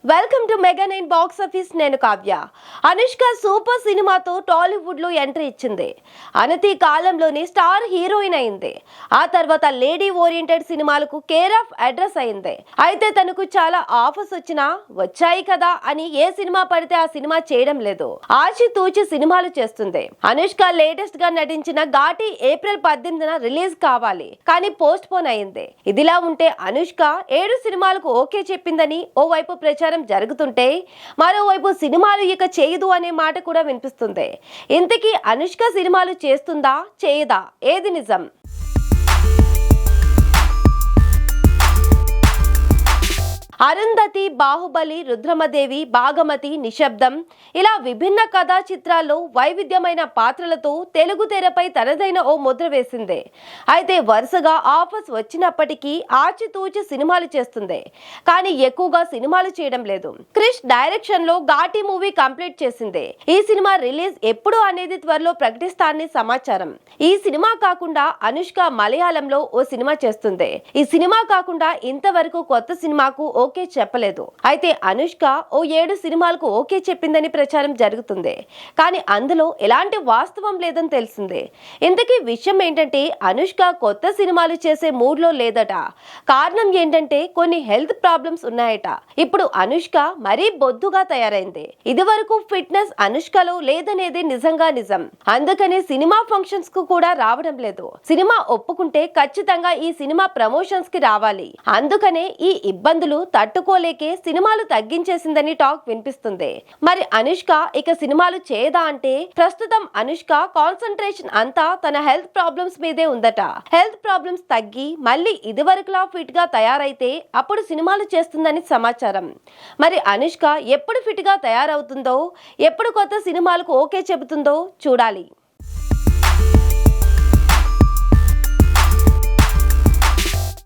Welcome to mega 9 box office. నేను Kavya. Anushka super సినిమాతో టాలీవుడ్ లో ఎంట్రీ ఇచ్చింది. అనతి కాలంలోనే స్టార్ హీరోయిన్ అయింది. ఆ తర్వాత లేడీ ఓరియంటెడ్ సినిమాలకు కేర్ ఆఫ్ అడ్రస్ అయింది. అయితే తనకు చాలా ఆఫర్స్ వచ్చాయి కదా అని ఏ సినిమా పడితే ఆ సినిమా చేయడం లేదు. ఆచితూచి సినిమాలు చేస్తుంది. అనుష్క లేటెస్ట్ గా నటించిన ఘాటి ఏప్రిల్ 18న రిలీజ్ కావాలి, కానీ పోస్ట్ పోన్ అయింది. ఇదిలా ఉంటే అనుష్క 7 సినిమాలకు ఓకే చెప్పిందని ఓవైపు ప్రచారం జరుగుతుంటే మరోవైపు సినిమాలు ఇక చేయదు అనే మాట కూడా వినిపిస్తుంది. ఇంతకీ అనుష్క సినిమాలు చేస్తుందా చేయదా, ఏది నిజం? అరుంధతి, బాహుబలి, రుద్రమదేవి, భాగమతి, నిశ్శబ్దం ఇలా విభిన్న కథా చిత్రాల్లో వైవిధ్యమైన పాత్రలతో తెలుగు తెరపై తనదైన ఓ ముద్ర వేసింది. అయితే వరుసగా ఆఫర్స్ వచ్చినప్పటికీ ఆచితూచి సినిమాలు చేస్తుంది, కానీ ఎక్కువగా సినిమాలు చేయడం లేదు. క్రిష్ డైరెక్షన్ లో ఘాటి మూవీ కంప్లీట్ చేసింది. ఈ సినిమా రిలీజ్ ఎప్పుడు అనేది త్వరలో ప్రకటిస్తానని సమాచారం. ఈ సినిమా కాకుండా అనుష్క మలయాళంలో ఓ సినిమా చేస్తుంది. ఈ సినిమా కాకుండా ఇంతవరకు కొత్త సినిమాకు ఓకే చెప్పలేదు. అయితే అనుష్క ఓ 7 సినిమాలకు ఓకే చెప్పిందని ప్రచారం జరుగుతుంది, కానీ అందులో ఎలాంటి వాస్తవం లేదని తెలిసిందే. ఇంతకీ విషయం ఏంటంటే అనుష్క కొత్త సినిమాలు చేసే మూడ్ లో లేదట. కారణం ఏంటంటే కొన్ని హెల్త్ ప్రాబ్లమ్స్ ఉన్నాయట. ఇప్పుడు అనుష్క మరీ బొద్దుగా తయారైంది. ఇదివరకు ఫిట్నెస్ అనుష్కలో లేదనేది నిజంగా నిజం. అందుకనే సినిమా ఫంక్షన్స్ కు కూడా రావడం లేదు. సినిమా ఒప్పుకుంటే ఖచ్చితంగా ఈ సినిమా ప్రమోషన్స్ కి రావాలి. అందుకనే ఈ ఇబ్బందులు తట్టుకోలేకే సినిమాలు తగ్గించేసిందని టాక్ వినిపిస్తుంది. మరి అనుష్క ఇక సినిమాలు చేయదా అంటే, ప్రస్తుతం అనుష్క కాన్సంట్రేషన్ అంతా తన హెల్త్ ప్రాబ్లమ్స్ మీదే ఉందట. హెల్త్ ప్రాబ్లమ్స్ తగ్గి మళ్ళీ ఇదివరకులా ఫిట్ గా తయారైతే అప్పుడు సినిమాలు చేస్తుందని సమాచారం. మరి అనుష్క ఎప్పుడు ఫిట్ గా తయారవుతుందో, ఎప్పుడు కొత్త సినిమాలకు ఓకే చెబుతుందో చూడాలి.